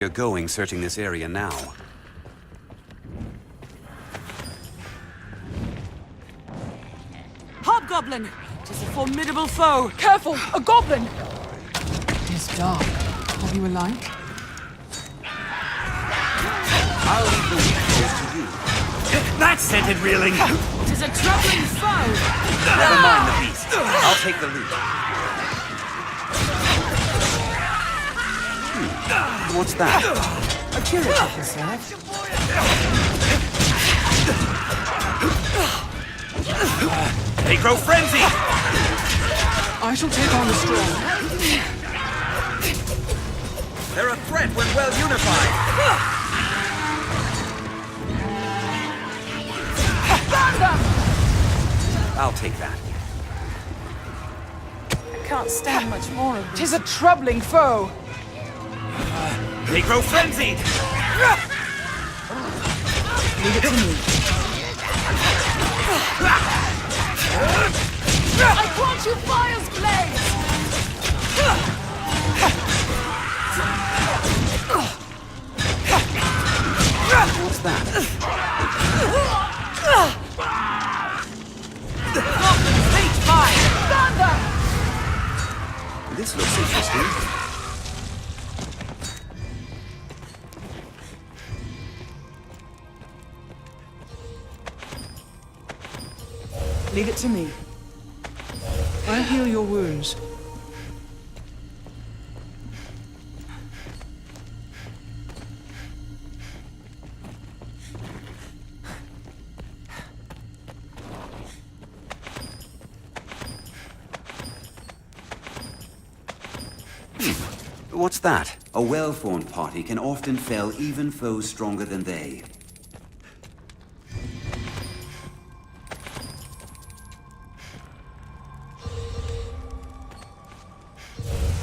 You're going searching this area now. Hobgoblin! Tis a formidable foe! Careful! A goblin! It is dark. What you were like? I'll leave the weak foes to you. That scented reeling! Tis a troubling foe! Never mind the beast. I'll take the loot. What's that? A curative reserve. They grow frenzied! I shall take on the strong. They're a threat when well unified! Burn them! I'll take that. I can't stand much more of this. Tis a troubling foe. They grow frenzied! Leave it to me. I grant you fire's blaze! What's that? Goblins hate fire! Burn them! This looks interesting. Leave it to me. I'll heal your wounds. What's that? A well-formed party can often fell even foes stronger than they.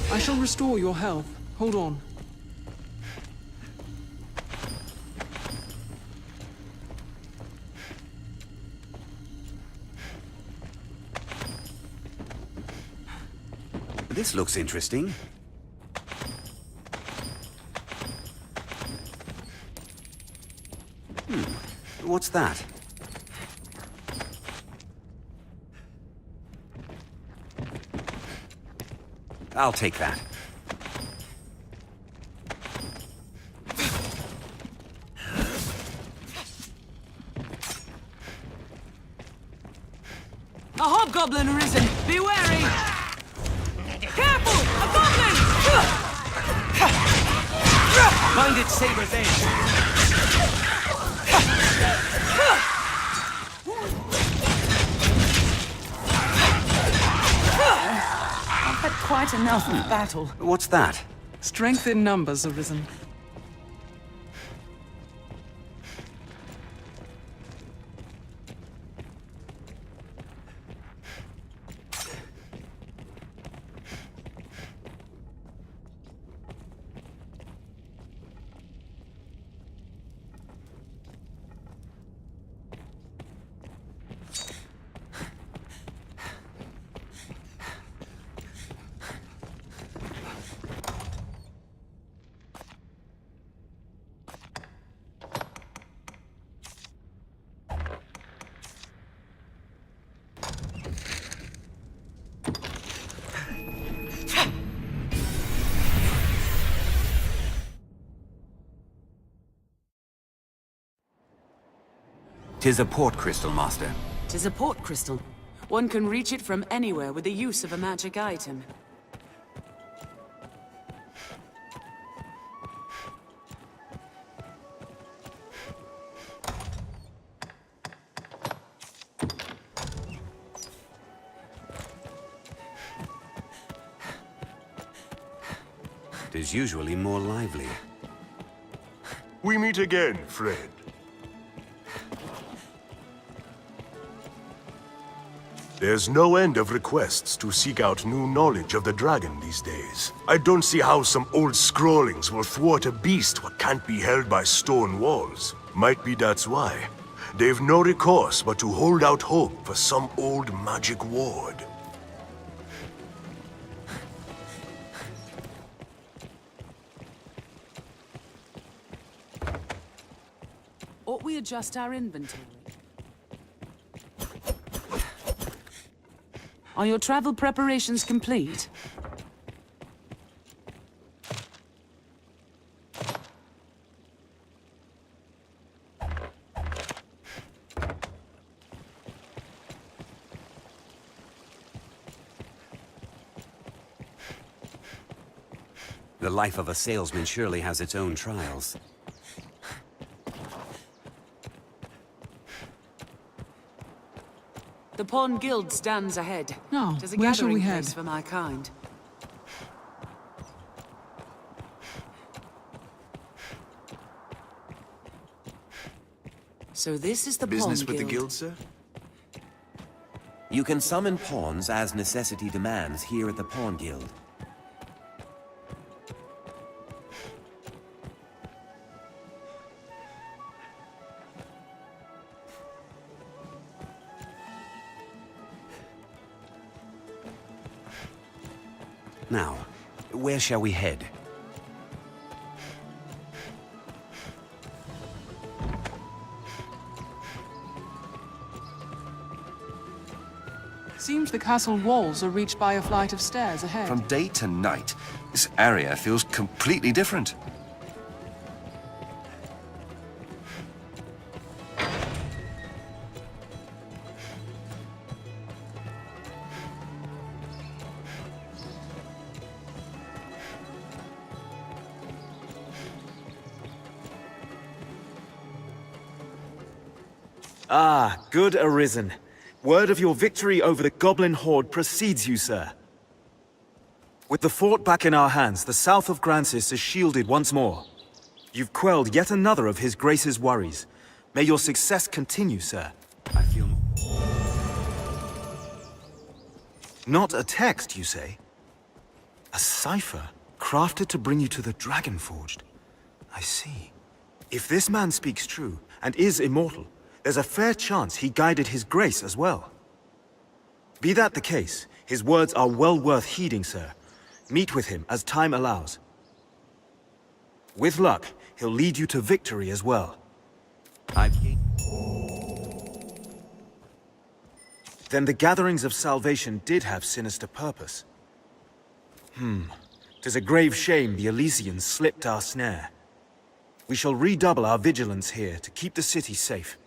I shall restore your health. Hold on. This looks interesting. What's that? I'll take that. A hobgoblin arisen! Be wary! Careful! A goblin! Mind its saber's edge! I've had quite enough of battle. What's that? Strength in numbers, Arisen. Tis a port crystal, Master. Tis a port crystal. One can reach it from anywhere with the use of a magic item. Tis usually more lively. We meet again, friend. There's no end of requests to seek out new knowledge of the dragon these days. I don't see how some old scrollings will thwart a beast what can't be held by stone walls. Might be that's why. They've no recourse but to hold out hope for some old magic ward. Ought we adjust our inventory? Are your travel preparations complete? The life of a salesman surely has its own trials. The Pawn Guild stands ahead. Now, It is a where shall we gathering head? place for my kind. So this is the Business Pawn with the Guild. guild, sir? You can summon pawns as necessity demands here at the Pawn Guild. Now, where shall we head? Seems the castle walls are reached by a flight of stairs ahead. From day to night, this area feels completely different. Ah, good Arisen. Word of your victory over the Goblin Horde precedes you, sir. With the fort back in our hands, the south of Grancis is shielded once more. You've quelled yet another of His Grace's worries. May your success continue, sir. I feel... Not a text, you say? A cipher, crafted to bring you to the Dragonforged. I see. If this man speaks true, and is immortal, there's a fair chance he guided His Grace as well. Be that the case, his words are well worth heeding, sir. Meet with him as time allows. With luck, he'll lead you to victory as well. Then the gatherings of salvation did have sinister purpose. 'Tis a grave shame the Elysians slipped our snare. We shall redouble our vigilance here to keep the city safe.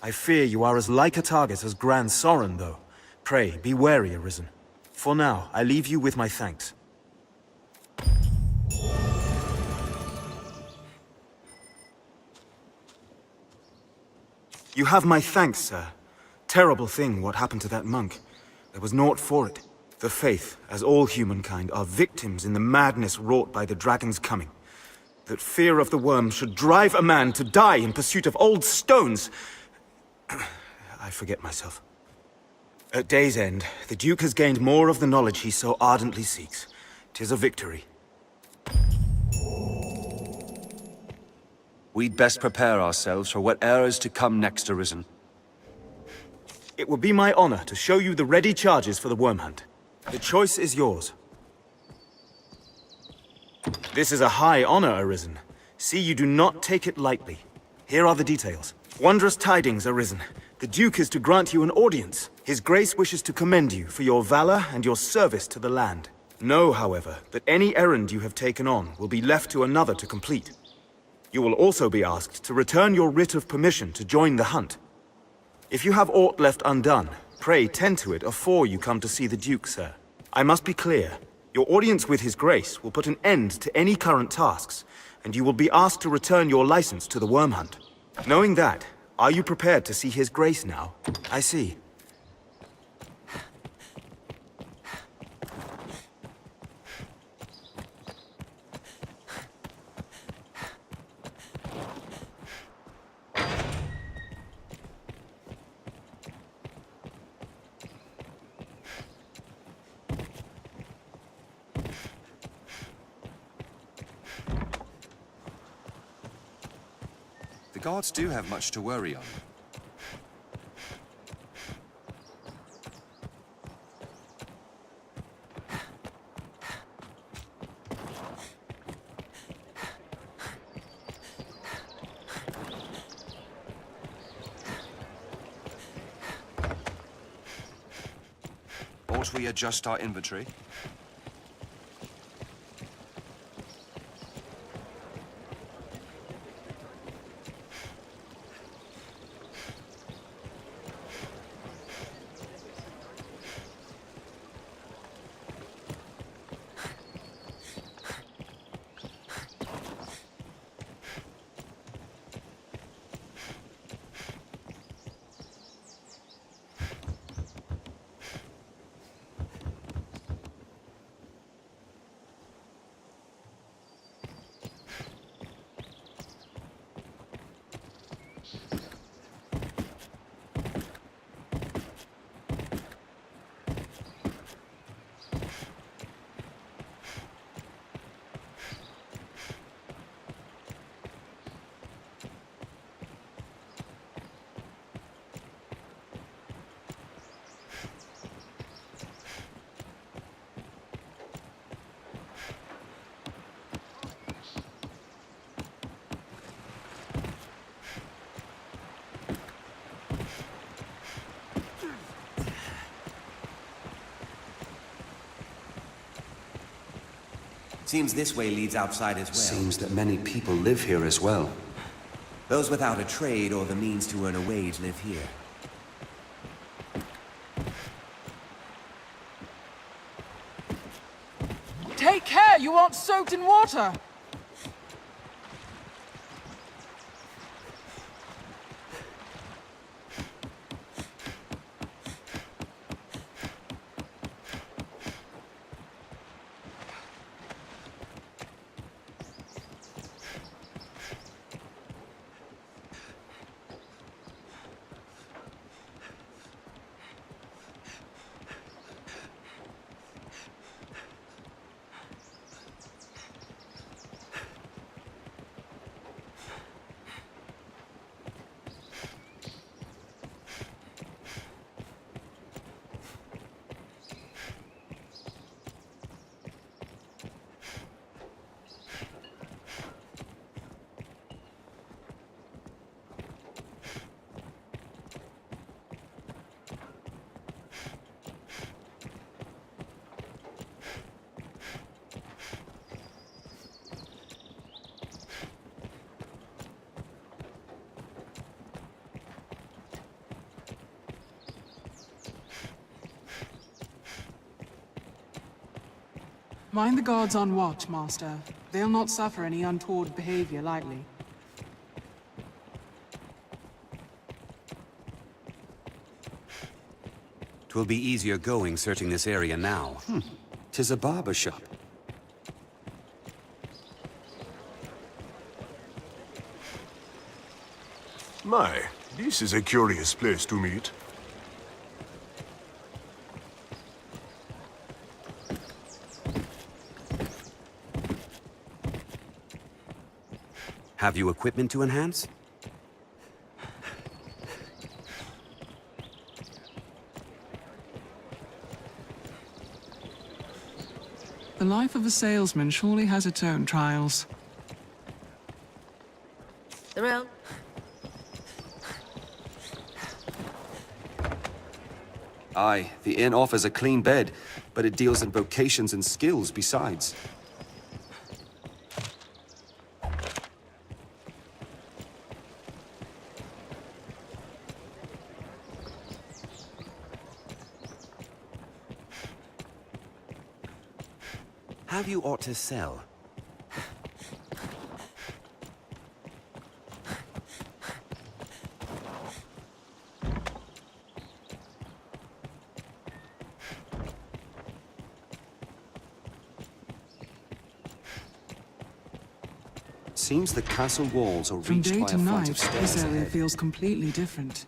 I fear you are as like a target as Grand Sorin, though. Pray, be wary, Arisen. For now, I leave you with my thanks. You have my thanks, sir. Terrible thing what happened to that monk. There was naught for it. The Faith, as all humankind, are victims in the madness wrought by the dragon's coming. That fear of the worm should drive a man to die in pursuit of old stones... I forget myself. At day's end, the Duke has gained more of the knowledge he so ardently seeks. 'Tis a victory. We'd best prepare ourselves for whatever is to come next, Arisen. It would be my honor to show you the ready charges for the worm hunt. The choice is yours. This is a high honor, Arisen. See you do not take it lightly. Here are the details. Wondrous tidings, Arisen. The Duke is to grant you an audience. His Grace wishes to commend you for your valor and your service to the land. Know, however, that any errand you have taken on will be left to another to complete. You will also be asked to return your writ of permission to join the hunt. If you have aught left undone, pray tend to it afore you come to see the Duke, sir. I must be clear. Your audience with His Grace will put an end to any current tasks, and you will be asked to return your license to the worm hunt. Knowing that, are you prepared to see His Grace now? I see. The guards do have much to worry on. whilst we adjust our inventory? Seems this way leads outside as well. Seems that many people live here as well. Those without a trade or the means to earn a wage live here. Take care, you aren't soaked in water! Mind the guards on watch, Master. They'll not suffer any untoward behavior lightly. Twill be easier going searching this area now. 'Tis a barber shop. My, this is a curious place to meet. Have you equipment to enhance? The life of a salesman surely has its own trials. Around. Aye, the inn offers a clean bed, but it deals in vocations and skills besides. Have you aught to sell? Seems the castle walls are From reached day by to a flight night, of stairs this area ahead. feels completely different.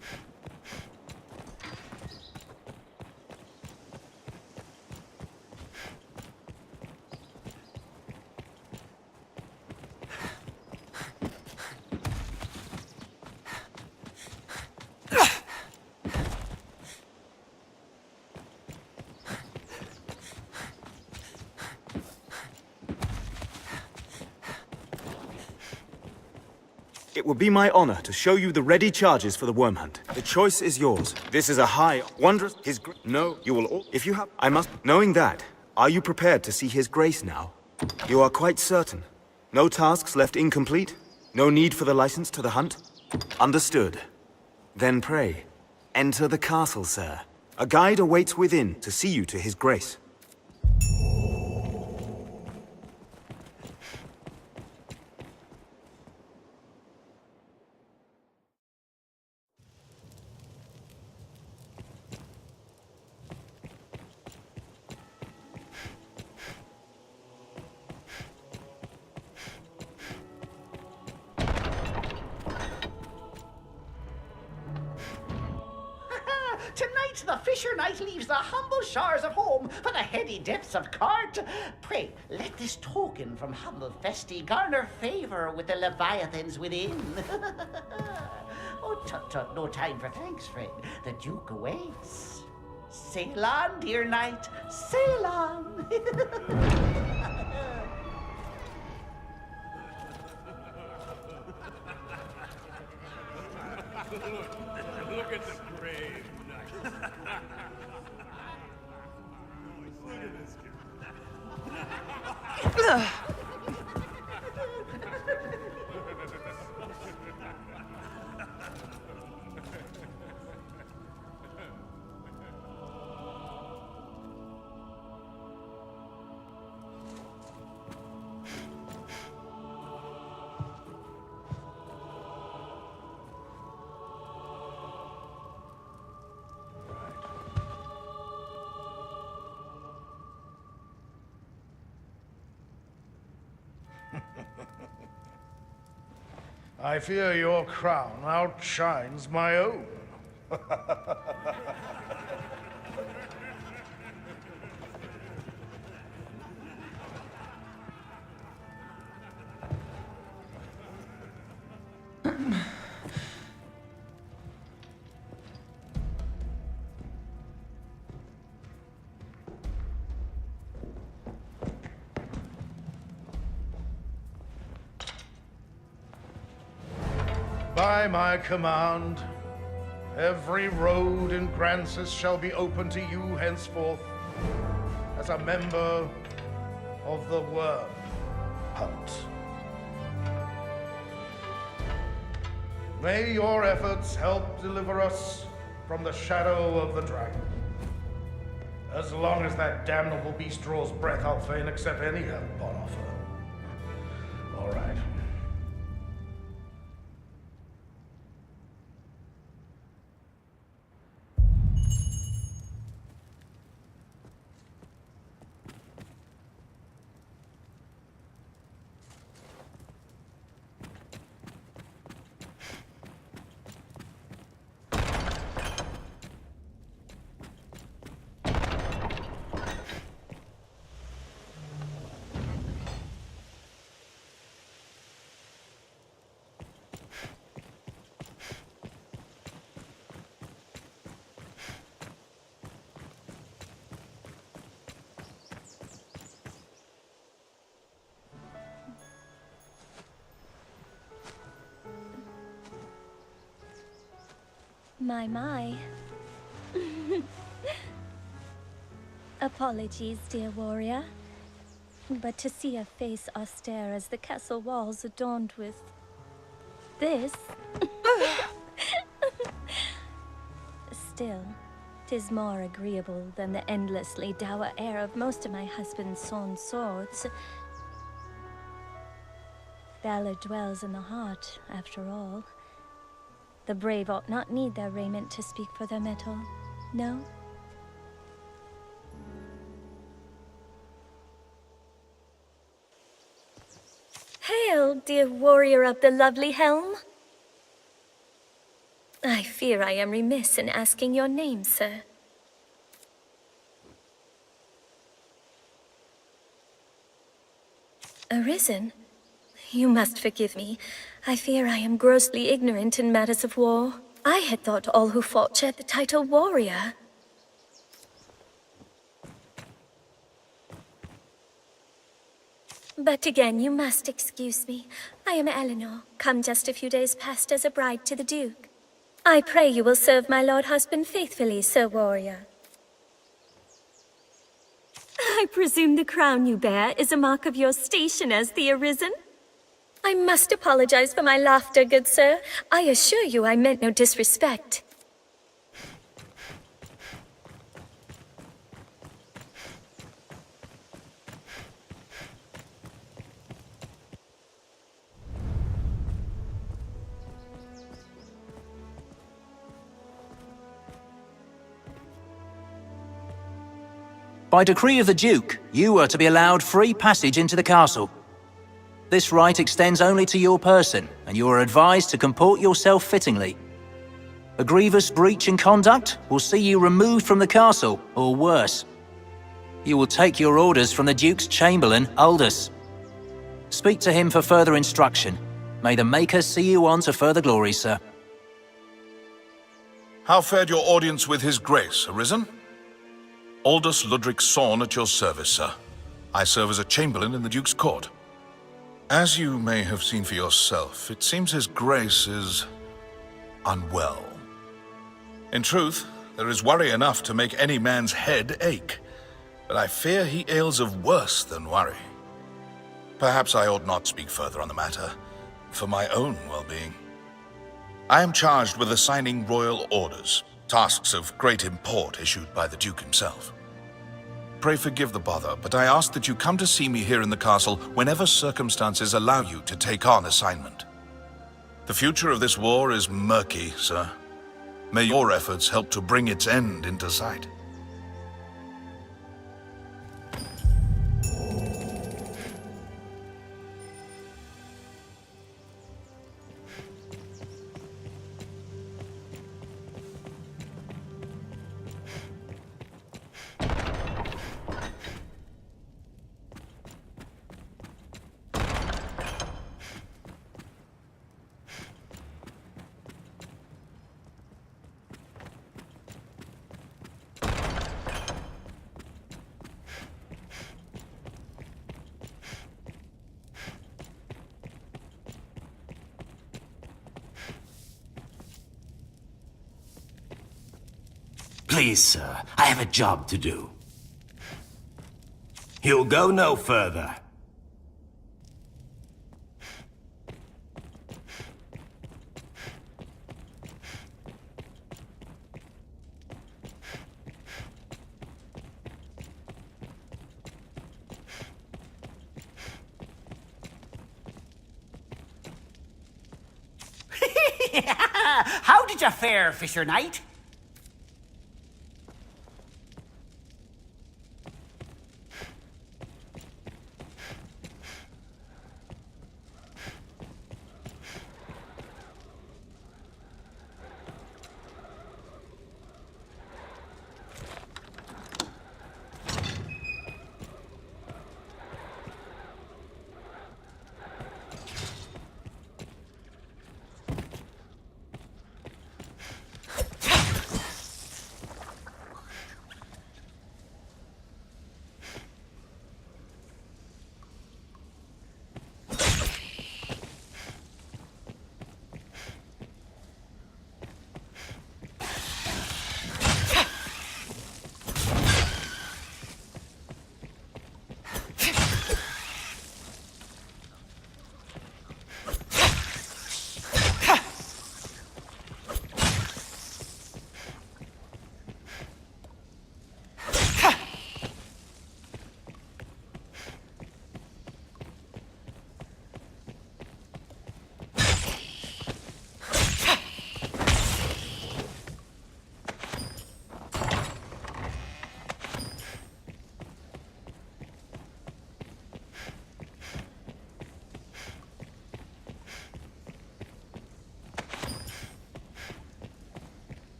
It would be my honor to show you the ready charges for the worm hunt. The choice is yours. This is a high, wondrous, No, you will all... If you have... I must... Knowing that, are you prepared to see his grace now? You are quite certain? No tasks left incomplete? No need for the license to the hunt? Understood. Then pray, enter the castle, sir. A guide awaits within to see you to his grace. Tonight the fisher knight leaves the humble shores of home for the heady depths of Cart. Pray, let this token from humble Festi garner favor with the leviathans within. Oh, tut, no time for thanks, friend. The Duke awaits. Sail on, dear knight, sail on. Look at the brave knight. Look at this kid. I fear your crown outshines my own. By my command, every road in Grancis shall be open to you henceforth as a member of the Worm Hunt. May your efforts help deliver us from the shadow of the dragon. As long as that damnable beast draws breath, I'll fain accept any help on offer. All right. My. Apologies, dear warrior. But to see a face austere as the castle walls adorned with this... Still, 'tis more agreeable than the endlessly dour air of most of my husband's sewn swords. Valor dwells in the heart, after all. The brave ought not need their raiment to speak for their mettle, no? Hail, dear warrior of the lovely helm! I fear I am remiss in asking your name, sir. Arisen? You must forgive me. I fear I am grossly ignorant in matters of war. I had thought all who fought shared the title warrior. But again, you must excuse me. I am Eleanor, come just a few days past as a bride to the Duke. I pray you will serve my lord husband faithfully, Sir Warrior. I presume the crown you bear is a mark of your station as the Arisen? I must apologize for my laughter, good sir. I assure you I meant no disrespect. By decree of the Duke, you are to be allowed free passage into the castle. This right extends only to your person, and you are advised to comport yourself fittingly. A grievous breach in conduct will see you removed from the castle, or worse. You will take your orders from the Duke's Chamberlain, Aldous. Speak to him for further instruction. May the Maker see you on to further glory, sir. How fared your audience with His Grace, Arisen? Aldous Ludric Sorn at your service, sir. I serve as a Chamberlain in the Duke's court. As you may have seen for yourself, it seems His Grace is unwell. In truth, there is worry enough to make any man's head ache, but I fear he ails of worse than worry. Perhaps I ought not speak further on the matter, for my own well-being. I am charged with assigning royal orders, tasks of great import issued by the Duke himself. Pray forgive the bother, but I ask that you come to see me here in the castle whenever circumstances allow you to take on assignment. The future of this war is murky, sir. May your efforts help to bring its end into sight. Please, sir, I have a job to do. You'll go no further. How did you fare, Fisher Knight?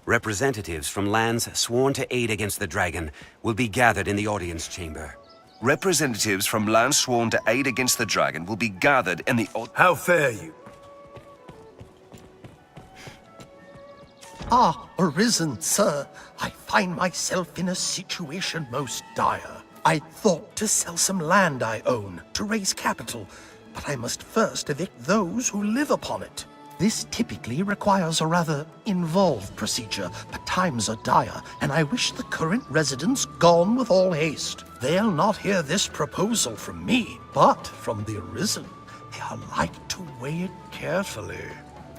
Representatives from lands sworn to aid against the dragon will be gathered in the audience chamber. Representatives from lands sworn to aid against the dragon will be gathered in the... How fare you? Ah, Arisen, sir. I find myself in a situation most dire. I thought to sell some land I own to raise capital, but I must first evict those who live upon it. This typically requires a rather involved procedure, but times are dire, and I wish the current residents gone with all haste. They'll not hear this proposal from me, but from the Arisen. They are like to weigh it carefully.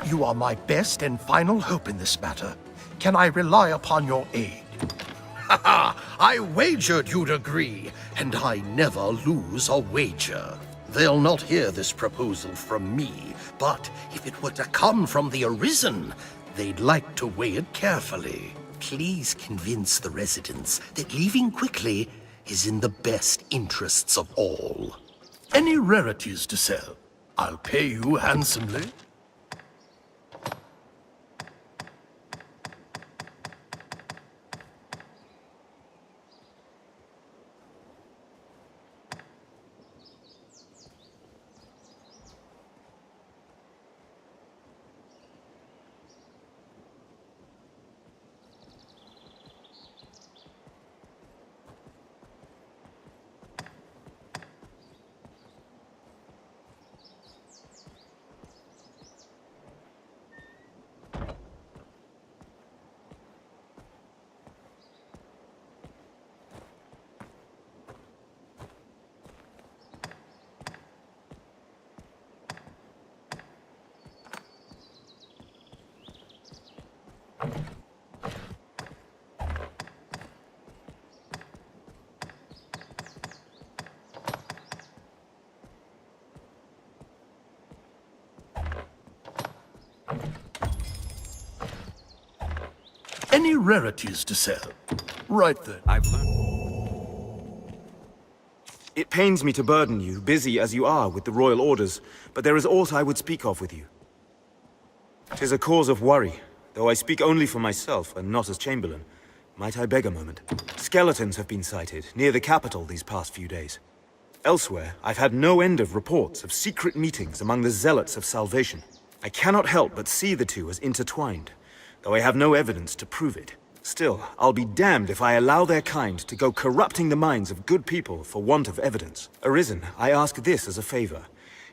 You are my best and final hope in this matter. Can I rely upon your aid? Ha ha! I wagered you'd agree, and I never lose a wager. They'll not hear this proposal from me, but if it were to come from the Arisen, they'd like to weigh it carefully. Please convince the residents that leaving quickly is in the best interests of all. Any rarities to sell? I'll pay you handsomely. Any rarities to sell? Right then. I've learned. It pains me to burden you, busy as you are with the royal orders, but there is aught I would speak of with you. 'Tis a cause of worry, though I speak only for myself and not as Chamberlain. Might I beg a moment? Skeletons have been sighted near the capital these past few days. Elsewhere, I've had no end of reports of secret meetings among the Zealots of Salvation. I cannot help but see the two as intertwined, though I have no evidence to prove it. Still, I'll be damned if I allow their kind to go corrupting the minds of good people for want of evidence. Arisen, I ask this as a favor.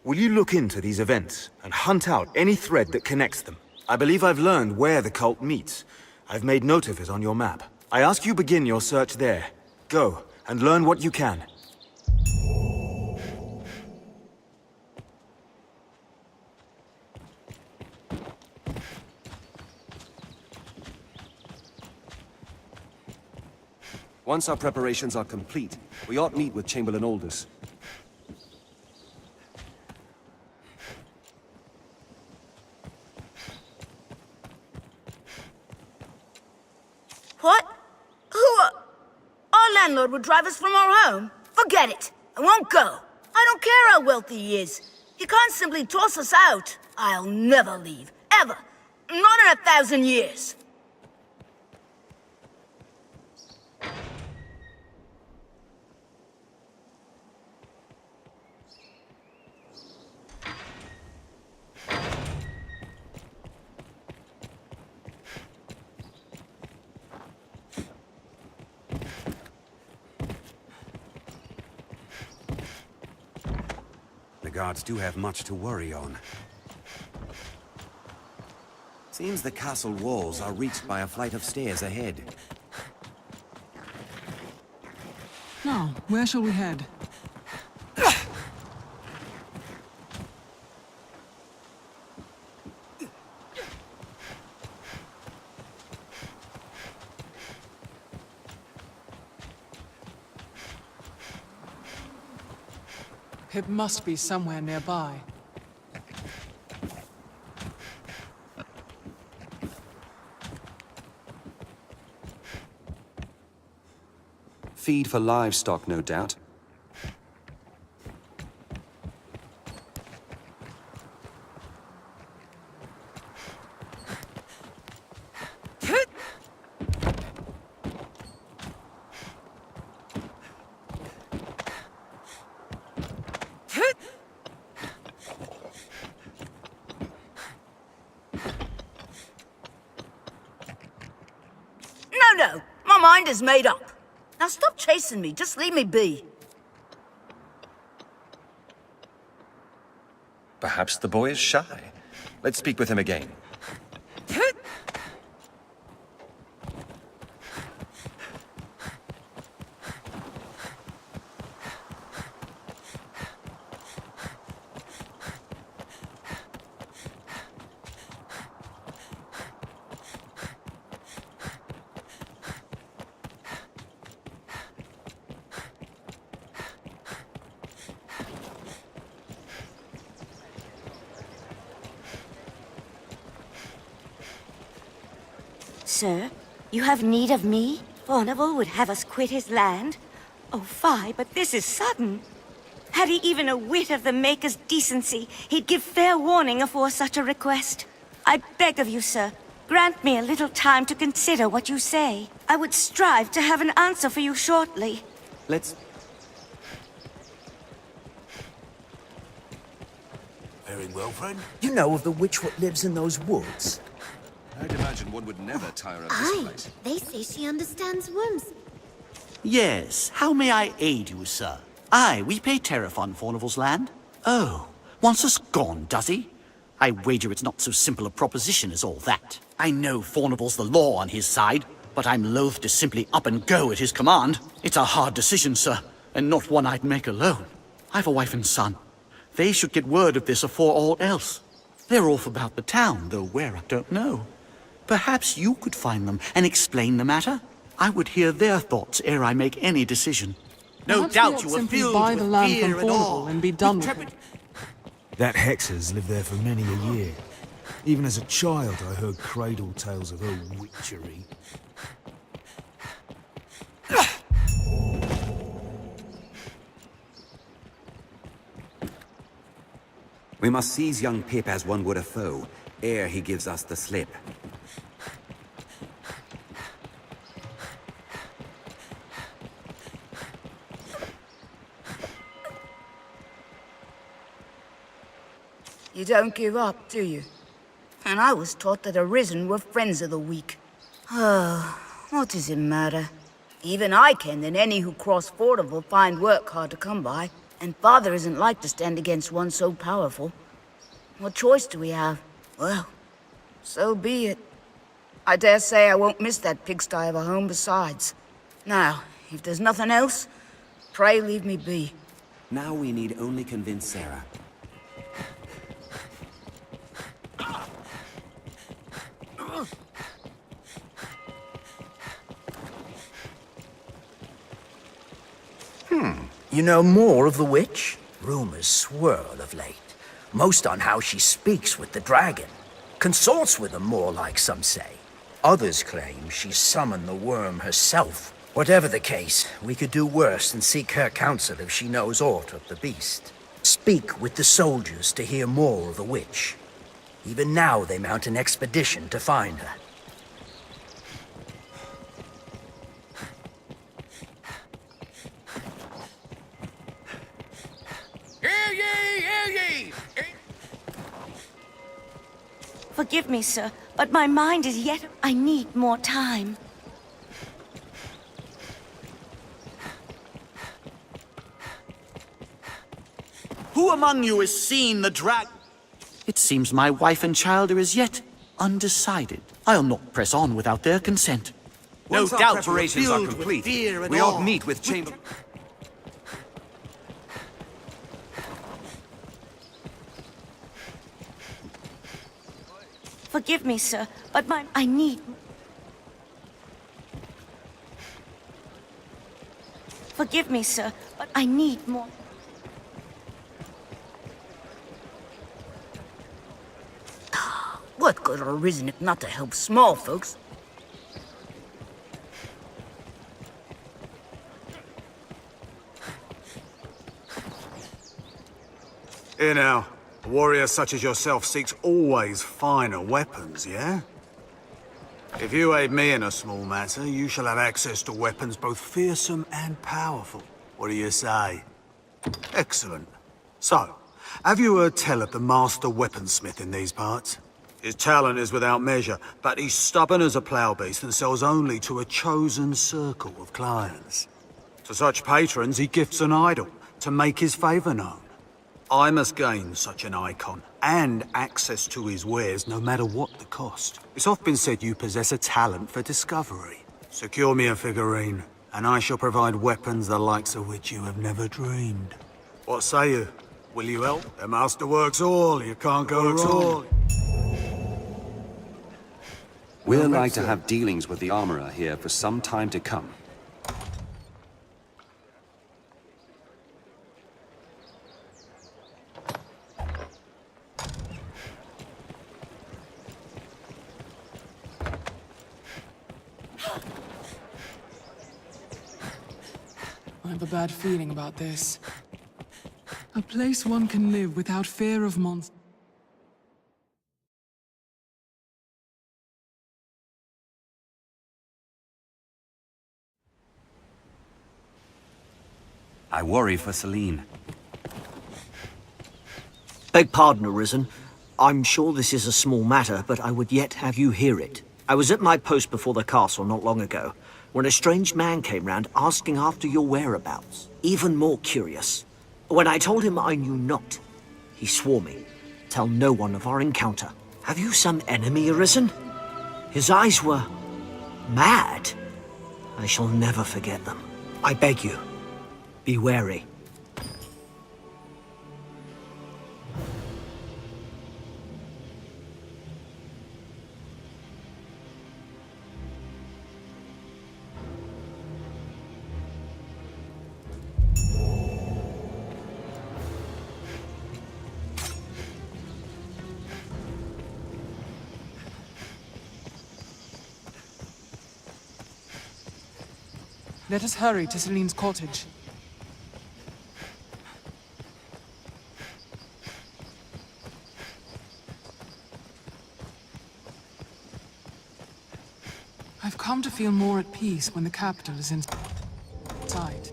Will you look into these events and hunt out any thread that connects them? I believe I've learned where the cult meets. I've made note of it on your map. I ask you begin your search there. Go, and learn what you can. Once our preparations are complete, we ought meet with Chamberlain Aldous. What? Our landlord would drive us from our home? Forget it. I won't go. I don't care how wealthy he is. He can't simply toss us out. I'll never leave. Ever. Not in 1,000 years. The guards do have much to worry on. Seems the castle walls are reached by a flight of stairs ahead. Now, where shall we head? It must be somewhere nearby. Feed for livestock, no doubt. mind is made up. Now stop chasing me. Just leave me be. Perhaps the boy is shy. Let's speak with him again. Sir, you have need of me? Fornival would have us quit his land? Oh, fie, but this is sudden. Had he even a whit of the Maker's decency, he'd give fair warning afore such a request. I beg of you, sir, grant me a little time to consider what you say. I would strive to have an answer for you shortly. Let's... Very well, friend. You know of the witch what lives in those woods? I'd imagine one would never tire of this place. They say she understands worms. Yes, how may I aid you, sir? Aye, we pay tariff on Fornival's land. Oh, wants us gone, does he? I wager it's not so simple a proposition as all that. I know Fornival's the law on his side, but I'm loath to simply up and go at his command. It's a hard decision, sir, and not one I'd make alone. I've a wife and son. They should get word of this afore all else. They're off about the town, though where I don't know. Perhaps you could find them and explain the matter? I would hear their thoughts ere I make any decision. No doubt you were filled buy the with land fear from and awe. Fornival and be done with it. That hexer's lived there for many a year. Even as a child, I heard cradle tales of her witchery. We must seize young Pip as one would a foe, ere he gives us the slip. You don't give up, do you? And I was taught that Arisen were friends of the weak. Oh, what does it matter? Even I can, and any who cross Fornival find work hard to come by. And Father isn't like to stand against one so powerful. What choice do we have? Well, so be it. I dare say I won't miss that pigsty of a home besides. Now, if there's nothing else, pray leave me be. Now we need only convince Sarah. You know more of the witch? Rumors swirl of late. Most on how she speaks with the dragon. Consorts with him more like some say. Others claim she summoned the worm herself. Whatever the case, we could do worse than seek her counsel if she knows aught of the beast. Speak with the soldiers to hear more of the witch. Even now they mount an expedition to find her. Hear ye, hear ye! Forgive me, sir, but my mind is yet... I need more time. Who among you has seen the drag... It seems my wife and child are as yet undecided. I'll not press on without their consent. Once our preparations are complete, we ought meet with Chamber... Forgive me, sir, but I need... Forgive me, sir, but I need more... What good are Arisen if not to help small folks? Here now, a warrior such as yourself seeks always finer weapons, yeah? If you aid me in a small matter, you shall have access to weapons both fearsome and powerful. What do you say? Excellent. So, have you heard tell of the master weaponsmith in these parts? His talent is without measure, but he's stubborn as a plough beast and sells only to a chosen circle of clients. To such patrons, he gifts an idol to make his favour known. I must gain such an icon and access to his wares no matter what the cost. It's often been said you possess a talent for discovery. Secure me a figurine, and I shall provide weapons the likes of which you have never dreamed. What say you? Will you help? The master works all, you can't go wrong. We're like to have dealings with the armorer here for some time to come. I have a bad feeling about this. A place one can live without fear of monsters. I worry for Celine. Beg pardon, Arisen. I'm sure this is a small matter, but I would yet have you hear it. I was at my post before the castle not long ago, when a strange man came round asking after your whereabouts. Even more curious. When I told him I knew not, he swore me, tell no one of our encounter. Have you some enemy, Arisen? His eyes were mad. I shall never forget them. I beg you, be wary. Let us hurry to Celine's cottage. I've come to feel more at peace when the capital is in sight.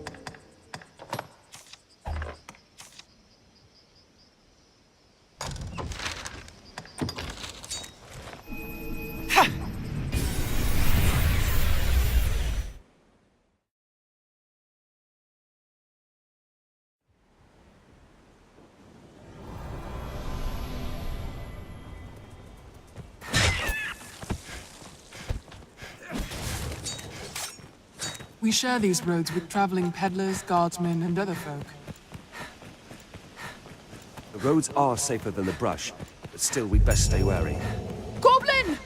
We share these roads with traveling peddlers, guardsmen, and other folk. The roads are safer than the brush, but still we'd best stay wary. Goblin!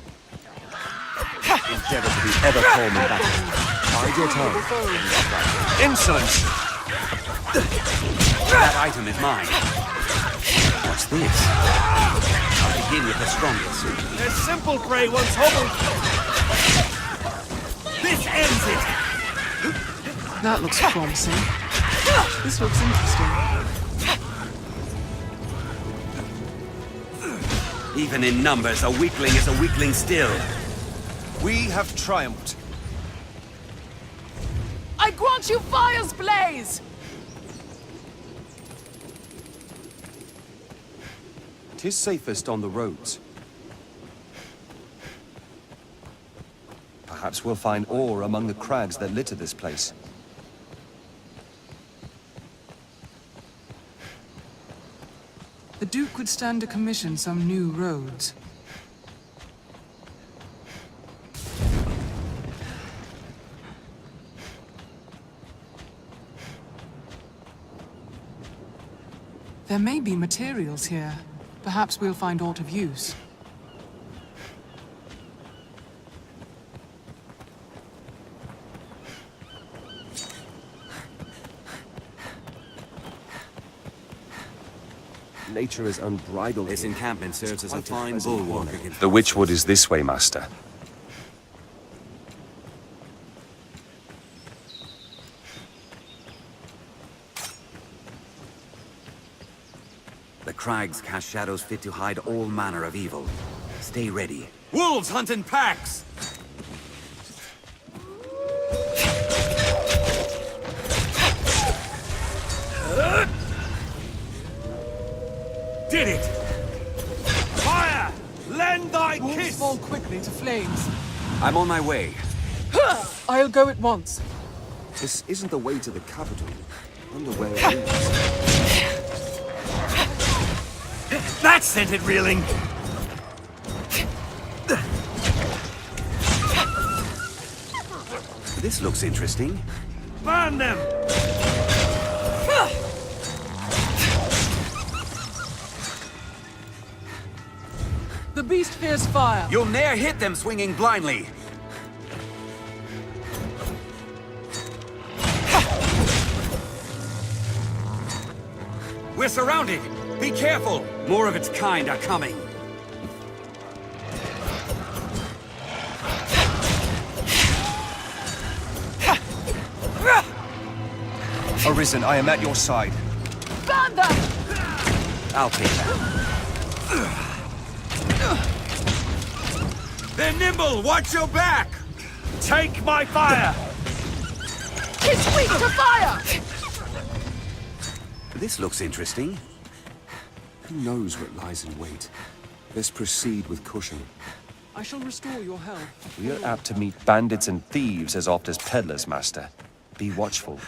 Endeavor to be ever calm in battle. Bide your time. Insolence! That item is mine. What's this? I'll begin with the strongest. There's simple prey once hobbled. This ends it! That looks promising. This looks interesting. Even in numbers, a weakling is a weakling still. We have triumphed. I grant you fire's blaze! 'Tis safest on the roads. Perhaps we'll find ore among the crags that litter this place. The Duke could stand to commission some new roads. There may be materials here. Perhaps we'll find aught of use. Nature is unbridled. This encampment serves as a fine bulwark against... The Witchwood is this way, Master. The crags cast shadows fit to hide all manner of evil. Stay ready. Wolves hunt in packs! Did it! Fire! Lend thy flames. I'm on my way. I'll go at once. This isn't the way to the capital. I wonder where it leads. That sent it reeling! This looks interesting. Burn them! The beast fears fire. You'll ne'er hit them swinging blindly. We're surrounded! Be careful! More of its kind are coming. Arisen, I am at your side. Burn them! I'll take that. They're nimble! Watch your back! Take my fire! It's weak to fire! This looks interesting. Who knows what lies in wait? Let's proceed with caution. I shall restore your health. We are apt to meet bandits and thieves as oft as peddlers, Master. Be watchful.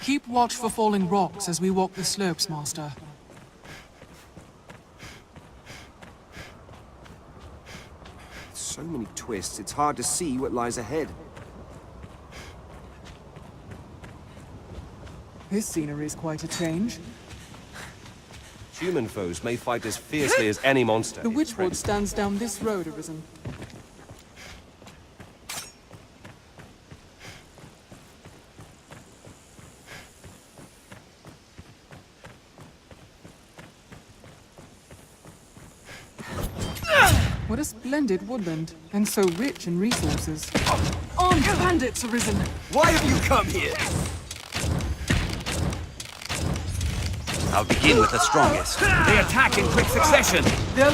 Keep watch for falling rocks as we walk the slopes, Master. So many twists, it's hard to see what lies ahead. This scenery is quite a change. Human foes may fight as fiercely as any monster. The Witchwood stands down this road, Arisen. What a splendid woodland, and so rich in resources. Armed bandits, Arisen! Why have you come here? I'll begin with the strongest. They attack in quick succession. They're